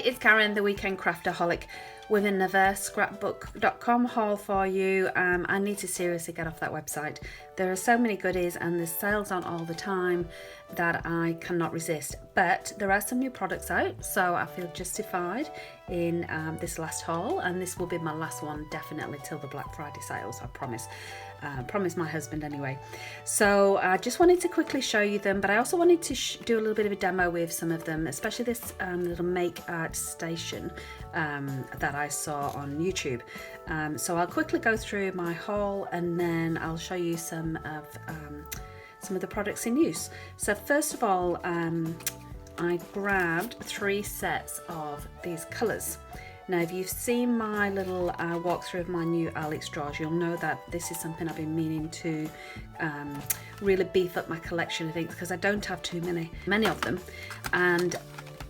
it's Karen, the Weekend Craftaholic, with another scrapbook.com haul for you. I need to seriously get off that website. There are so many goodies and the sales on all the time that I cannot resist. But there are some new products out, so I feel justified in this last haul, and this will be my last one definitely till the Black Friday sales, I promise. Promise my husband anyway. So I just wanted to quickly show you them, but I also wanted to do a little bit of a demo with some of them, especially this little make art station that I saw on YouTube. So I'll quickly go through my haul and then I'll show you some of the products in use. So first of all, I grabbed 3 sets of these colours. Now, if you've seen my little walkthrough of my new Alex drawers, you'll know that this is something I've been meaning to really beef up my collection of inks, because I don't have too many of them. And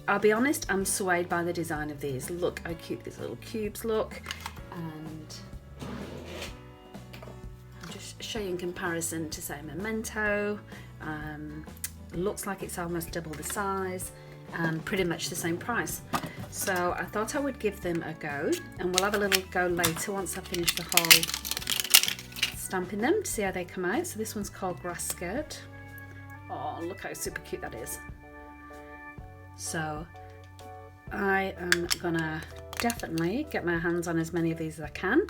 I'll be honest, I'm swayed by the design of these. Look how cute these little cubes look. And I'll just show you in comparison to, say, Memento. Looks like it's almost double the size and pretty much the same price. So I thought I would give them a go, and we'll have a little go later once I finish the whole stamping them to see how they come out. So this one's called Grass Skirt. Oh, look how super cute that is. So I am gonna definitely get my hands on as many of these as I can.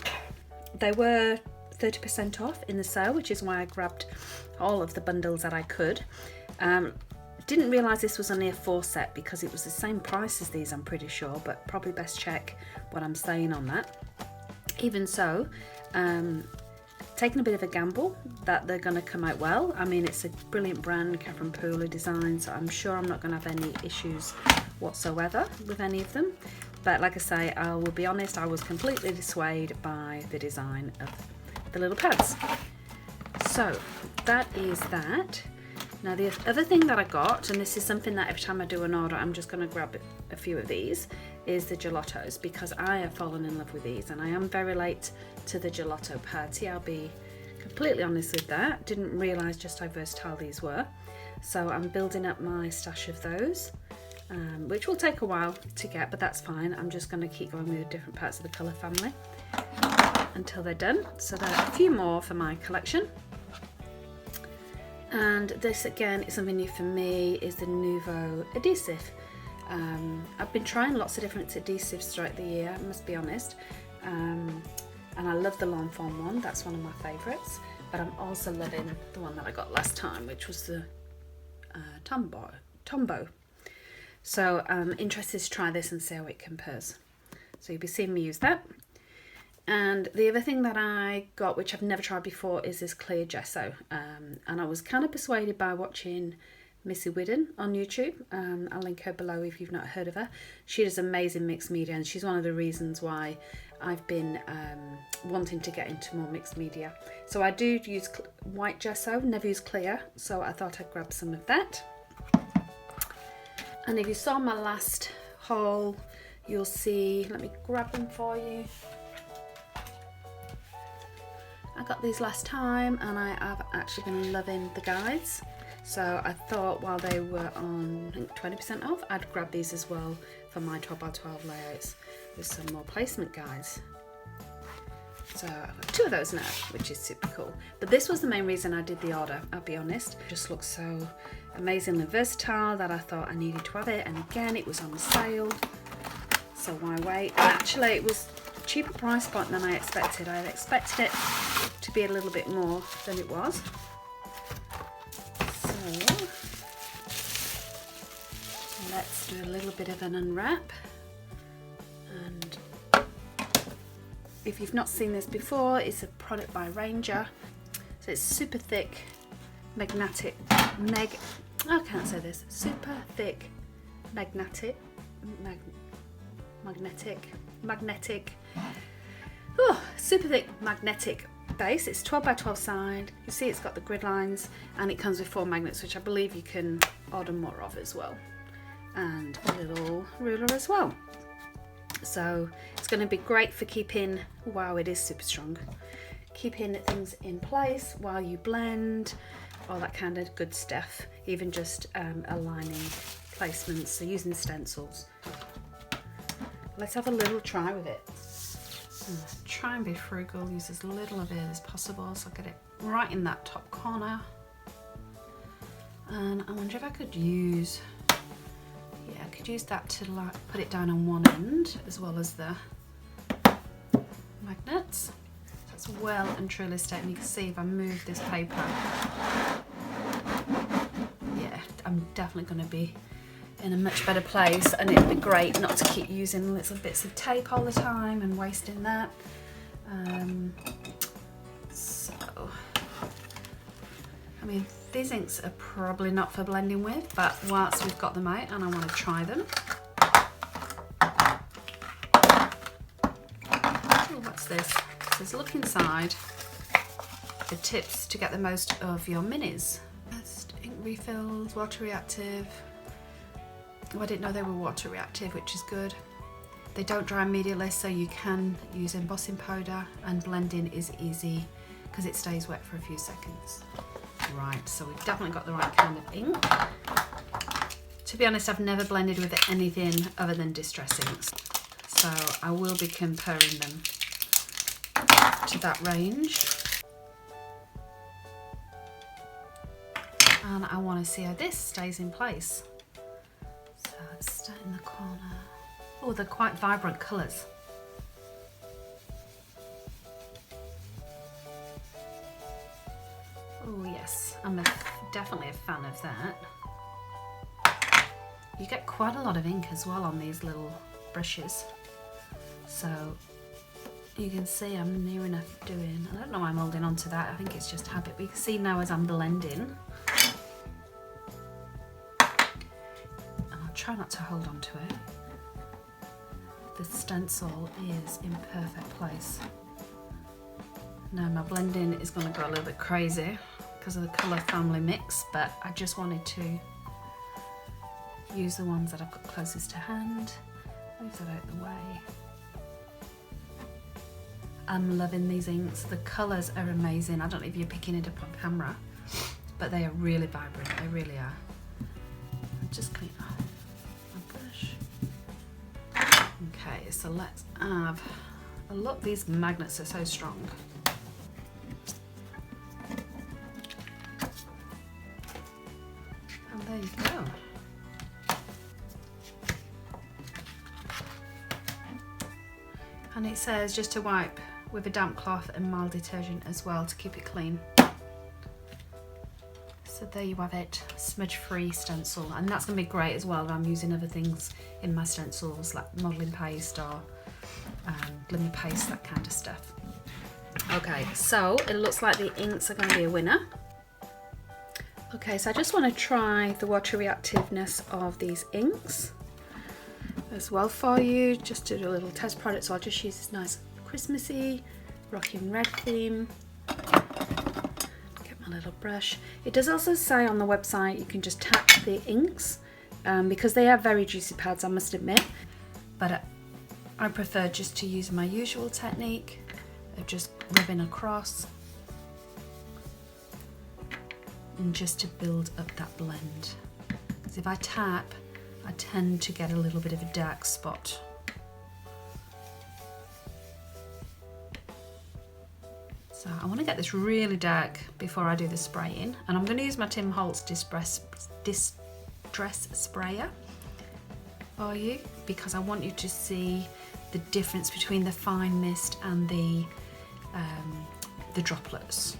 They were 30% off in the sale, which is why I grabbed all of the bundles that I could. Didn't realise this was only a 4 set because it was the same price as these, I'm pretty sure, but probably best check what I'm saying on that. Even so, taking a bit of a gamble that they're going to come out well. I mean, it's a brilliant brand, Catherine Pooler design, so I'm sure I'm not going to have any issues whatsoever with any of them. But like I say, I will be honest, I was completely dissuaded by the design of the little pads. So that is that. Now the other thing that I got, and this is something that every time I do an order I'm just going to grab a few of these, is the gelatos, because I have fallen in love with these and I am very late to the gelato party. I'll be completely honest with that. Didn't realise just how versatile these were. So I'm building up my stash of those, which will take a while to get, but that's fine. I'm just going to keep going with different parts of the colour family until they're done. So there are a few more for my collection. And this again is something new for me, is the Nouveau adhesive. I've been trying lots of different adhesives throughout the year, I must be honest, and I love the long form one, that's one of my favourites, but I'm also loving the one that I got last time, which was the Tombow. So I'm interested to try this and see how it compares. So you'll be seeing me use that. And the other thing that I got, which I've never tried before, is this clear gesso. And I was kind of persuaded by watching Missy Whidden on YouTube. I'll link her below if you've not heard of her. She does amazing mixed media, and she's one of the reasons why I've been wanting to get into more mixed media. So I do use white gesso, never use clear, so I thought I'd grab some of that. And if you saw my last haul, you'll see, let me grab them for you. I got these last time and I have actually been loving the guides. So I thought while they were on, I think 20% off, I'd grab these as well for my 12x12 layouts with some more placement guides. So I've got 2 of those now, which is super cool. But this was the main reason I did the order, I'll be honest. It just looks so amazingly versatile that I thought I needed to have it. And again, it was on sale, so why wait? And actually it was cheaper price point than I expected. I expected it to be a little bit more than it was. So let's do a little bit of an unwrap. And if you've not seen this before, it's a product by Ranger. So it's super thick magnetic super thick magnetic super thick magnetic base. It's 12x12 side. You see it's got the grid lines, and it comes with 4 magnets, which I believe you can order more of as well, and a little ruler as well. So it's going to be great for keeping, wow, it is super strong, keeping things in place while you blend, all that kind of good stuff, even just aligning placements, so using stencils. let's have a little try with it. Try and be frugal, use as little of it as possible, so I get it right in that top corner. And I wonder if I could use, yeah, I could use that to like put it down on one end as well as the magnets. So it's well and truly stayed. And you can see if I move this paper, yeah, I'm definitely going to be in a much better place, and it'd be great not to keep using little bits of tape all the time and wasting that. So, I mean, these inks are probably not for blending with, but whilst we've got them out and I want to try them. Oh, what's this? It says look inside the tips to get the most of your minis. First, ink refills, water reactive. Oh, I didn't know they were water reactive, which is good. They don't dry immediately, so you can use embossing powder, and blending is easy because it stays wet for a few seconds. Right, so we've definitely got the right kind of ink. To be honest, I've never blended with anything other than distress inks, so I will be comparing them to that range. And I want to see how this stays in place. So let's start in the corner. Oh, they're quite vibrant colours. Oh yes, I'm definitely a fan of that. You get quite a lot of ink as well on these little brushes. So you can see I'm near enough doing, I don't know why I'm holding on to that, I think it's just habit. But you can see now as I'm blending, and I'll try not to hold on to it. The stencil is in perfect place. Now my blending is going to go a little bit crazy because of the colour family mix, but I just wanted to use the ones that I've got closest to hand. Move that out of the way. I'm loving these inks. The colours are amazing. I don't know if you're picking it up on camera, but they are really vibrant. They really are. I'll just clean off my brush. Okay, so let's have a look. These magnets are so strong. And there you go. And it says just to wipe with a damp cloth and mild detergent as well to keep it clean. So there you have it, smudge-free stencil, and that's going to be great as well if I'm using other things in my stencils like modelling paste or glimmer paste, that kind of stuff. Okay, so it looks like the inks are going to be a winner. Okay, so I just want to try the water reactiveness of these inks as well for you, just to do a little test product. So I'll just use this nice Christmassy rocking red theme. Get my little brush. It does also say on the website you can just tap the inks because they are very juicy pads, I must admit, but I prefer just to use my usual technique of just rubbing across and just to build up that blend, because if I tap I tend to get a little bit of a dark spot. So I want to get this really dark before I do the spraying, and I'm going to use my Tim Holtz Distress Sprayer for you because I want you to see the difference between the fine mist and the droplets.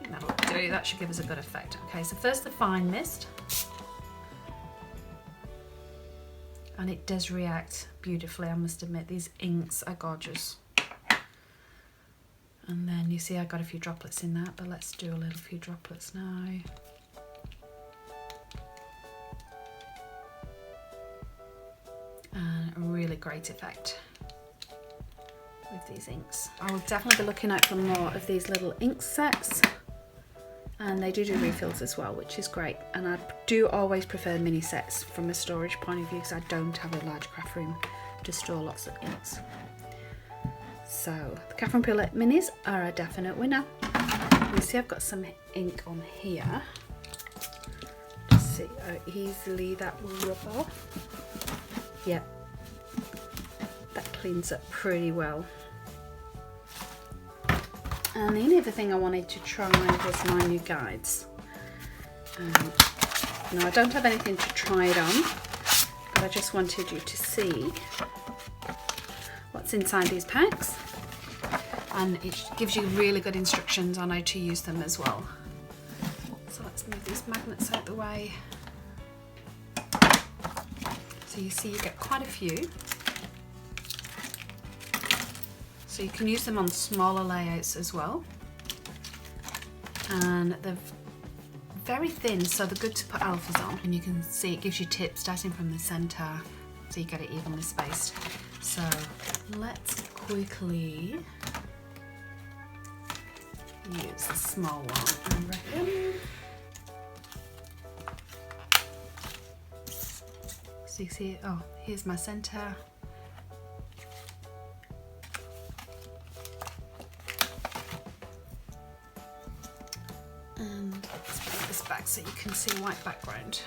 I think that'll do, that should give us a good effect. Okay, so first the fine mist. And it does react beautifully, I must admit. These inks are gorgeous. And then you see I got a few droplets in that, but let's do a little few droplets now. And a really great effect with these inks. I will definitely be looking out for more of these little ink sets. And they do refills as well, which is great. And I do always prefer mini sets from a storage point of view because I don't have a large craft room to store lots of inks. So the Catherine Pillet minis are a definite winner. You see I've got some ink on here. Just see how easily that will rub off. Yep, that cleans up pretty well. And the only other thing I wanted to try was my new guides. Now I don't have anything to try it on, but I just wanted you to see what's inside these packs. And it gives you really good instructions on how to use them as well. So let's move these magnets out the way. So you see you get quite a few. So you can use them on smaller layouts as well. And they're very thin, so they're good to put alphas on. And you can see it gives you tips starting from the center, so you get it evenly spaced. So let's quickly use the small one, I reckon. So you see, oh, here's my center. And let's put this back so you can see a white background.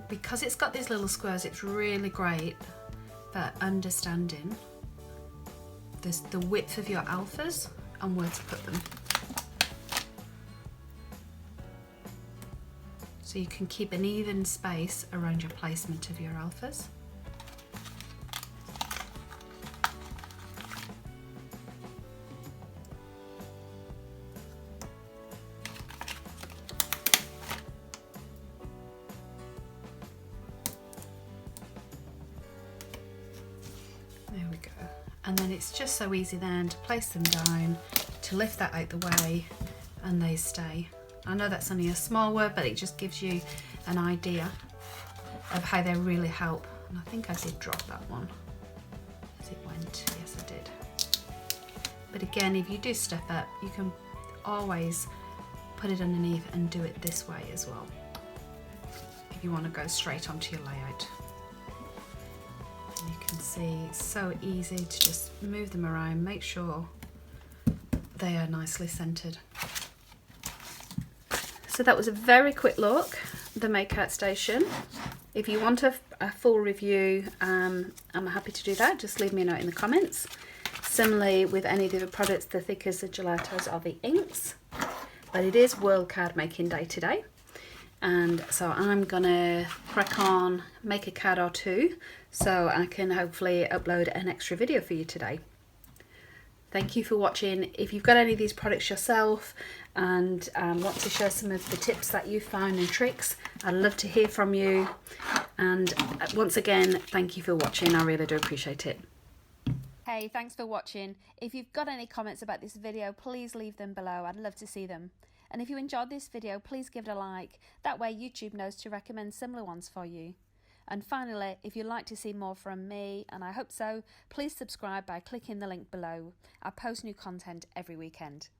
Because it's got these little squares, it's really great for understanding the width of your alphas and where to put them. So you can keep an even space around your placement of your alphas. There we go. And then it's just so easy then to place them down, to lift that out the way, and they stay. I know that's only a small word, but it just gives you an idea of how they really help. And I think I did drop that one as it went. Yes, I did. But again, if you do step up, you can always put it underneath and do it this way as well, if you want to go straight onto your layout. And you can see it's so easy to just move them around, make sure they are nicely centered. So that was a very quick look, the Makeout Station. If you want a full review, I'm happy to do that. Just leave me a note in the comments. Similarly with any of the other products, the thickers, the gelatos, or the inks. But it is World Card Making Day today. And so I'm gonna crack on, make a card or two, so I can hopefully upload an extra video for you today. Thank you for watching. If you've got any of these products yourself and want to share some of the tips that you found and tricks, I'd love to hear from you. And once again, thank you for watching. I really do appreciate it. Hey, thanks for watching. If you've got any comments about this video, please leave them below. I'd love to see them. And if you enjoyed this video, please give it a like. That way YouTube knows to recommend similar ones for you. And finally, if you'd like to see more from me, and I hope so, please subscribe by clicking the link below. I post new content every weekend.